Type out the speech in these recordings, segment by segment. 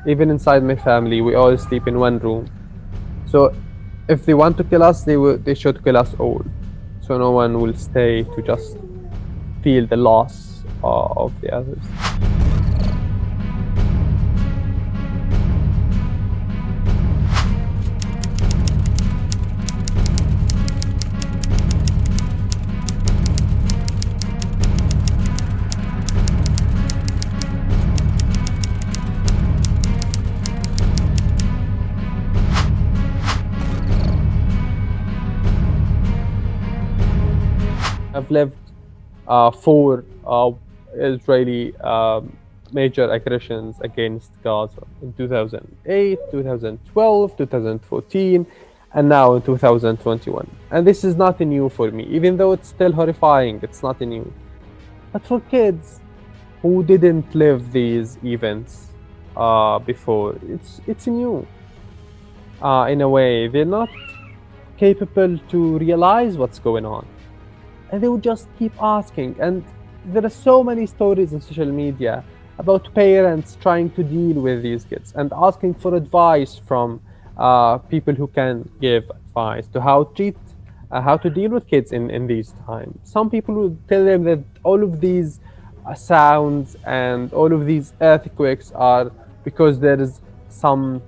Even inside my family, we all sleep in one room. So if they want to kill us, they should kill us all. So no one will stay to just feel the loss of the others. I've lived four Israeli major aggressions against Gaza in 2008, 2012, 2014, and now in 2021. And this is nothing new for me, even though it's still horrifying, it's nothing new. But for kids who didn't live these events before, it's new. In a way, they're not capable to realize what's going on. And they would just keep asking. And there are so many stories on social media about parents trying to deal with these kids and asking for advice from people who can give advice to how to deal with kids in these times. Some people would tell them that all of these sounds and all of these earthquakes are because there is some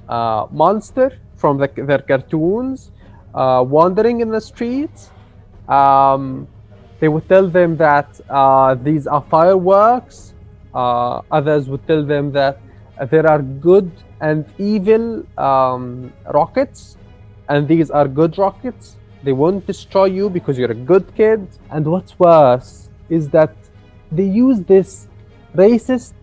monster from their cartoons wandering in the streets. They would tell them that these are fireworks. Others would tell them that there are good and evil rockets, and these are good rockets. They won't destroy you because you're a good kid. And what's worse is that they use this racist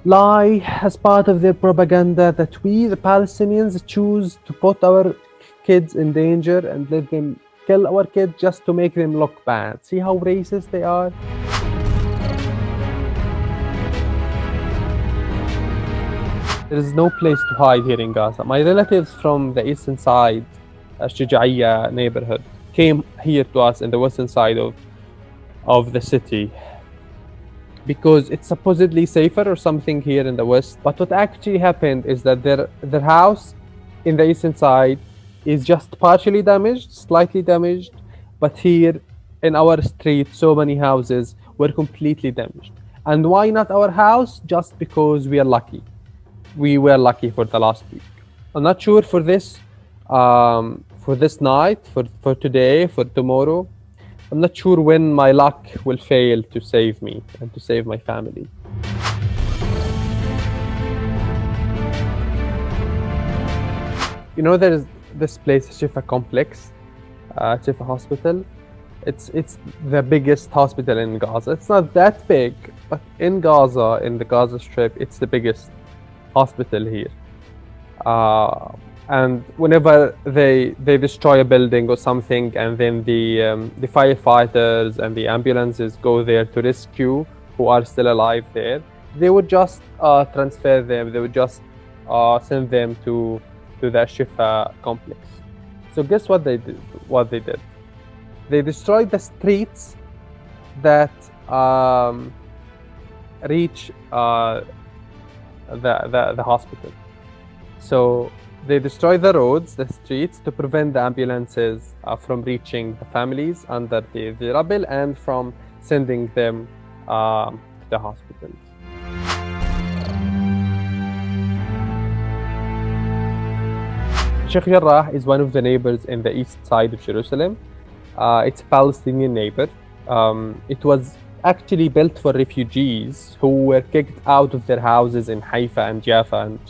lie as part of their propaganda that we, the Palestinians, choose to put our kids in danger and let them kill our kids just to make them look bad. See how racist they are? There is no place to hide here in Gaza. My relatives from the eastern side, Shuja'iyya neighborhood, came here to us in the western side of the city because it's supposedly safer or something here in the west. But what actually happened is that their house in the eastern side is just partially damaged, slightly damaged, but here in our street, so many houses were completely damaged. And why not our house? Just because we are lucky. We were lucky for the last week. I'm not sure for this night, for today, for tomorrow. I'm not sure when my luck will fail to save me and to save my family. You know, there is this place, Shifa complex, Shifa hospital. It's the biggest hospital in Gaza. It's not that big, but in Gaza, in the Gaza Strip, it's the biggest hospital here. And whenever they destroy a building or something, and then the firefighters and the ambulances go there to rescue who are still alive there, they would just transfer them. They would just send them to the Shifa complex. So guess what they did? They destroyed the streets that reach the hospital. So they destroy the roads, the streets, to prevent the ambulances from reaching the families under the rubble and from sending them to the hospitals. Sheikh Jarrah is one of the neighbors in the east side of Jerusalem. It's a Palestinian neighbor. It was actually built for refugees who were kicked out of their houses in Haifa and Jaffa and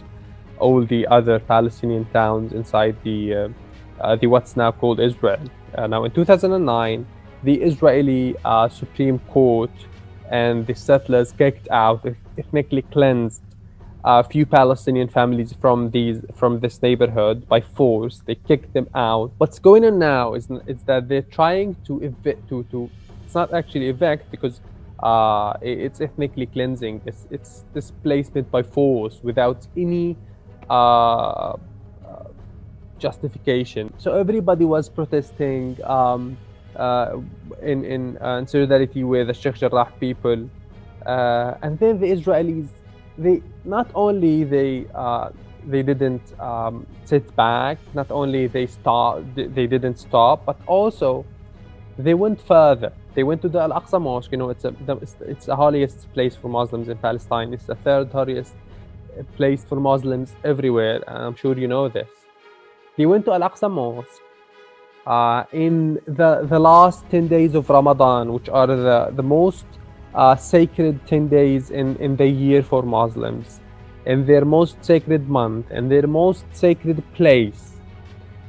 all the other Palestinian towns inside the what's now called Israel. Now in 2009, the Israeli Supreme Court and the settlers kicked out, ethnically cleansed a few Palestinian families from this neighborhood by force. They kicked them out. What's going on now is that they're trying to it's not actually evict because it's ethnically cleansing. It's displacement by force without any justification. So everybody was protesting in solidarity with the Sheikh Jarrah people, and then the Israelis they not only they didn't sit back, not only they didn't stop, but also they went further. They went to the Al-Aqsa Mosque. You know, it's the holiest place for Muslims in Palestine. It's the third holiest place for Muslims everywhere, and I'm sure you know this. They went to Al-Aqsa Mosque in the last 10 days of Ramadan, which are the most sacred 10 days in the year for Muslims, in their most sacred month, in their most sacred place.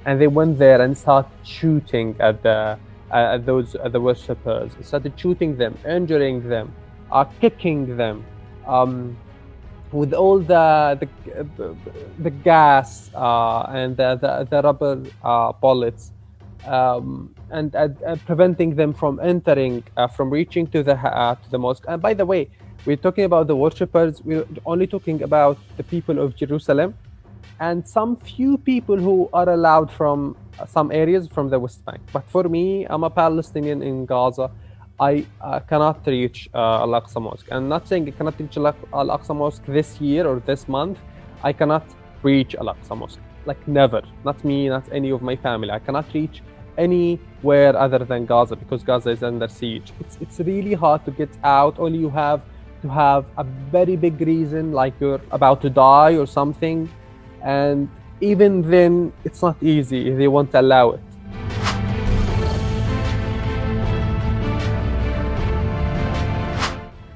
And they went there and started shooting at the worshippers, started shooting them, injuring them, kicking them, with all the gas and the rubber bullets, and preventing them from entering, from reaching to the mosque. And by the way, we're talking about the worshippers. We're only talking about the people of Jerusalem, and some few people who are allowed from some areas from the West Bank. But for me, I'm a Palestinian in Gaza. I cannot reach Al-Aqsa Mosque. I'm not saying I cannot reach Al-Aqsa Mosque this year or this month. I cannot reach Al-Aqsa Mosque. Like never. Not me, not any of my family. I cannot reach anywhere other than Gaza because Gaza is under siege. It's really hard to get out. Only you have to have a very big reason, like you're about to die or something. And even then, it's not easy. They won't allow it.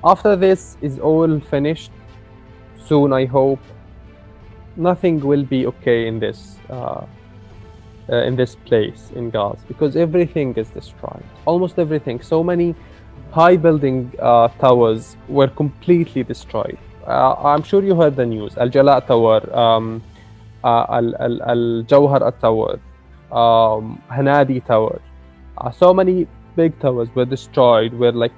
After this is all finished, soon I hope, nothing will be okay in this place in Gaza, because everything is destroyed. Almost everything. So many high building towers were completely destroyed. I'm sure you heard the news. Al-Jala Tower, Al-Jawhar Tower, Hanadi Tower. So many big towers were destroyed. We're like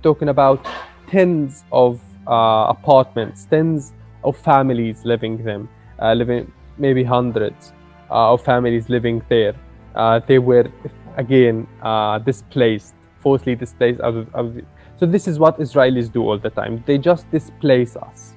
talking about tens of apartments, tens of families living maybe hundreds of families living there. They were again displaced, forcibly displaced out of. So this is what Israelis do all the time. They just displace us.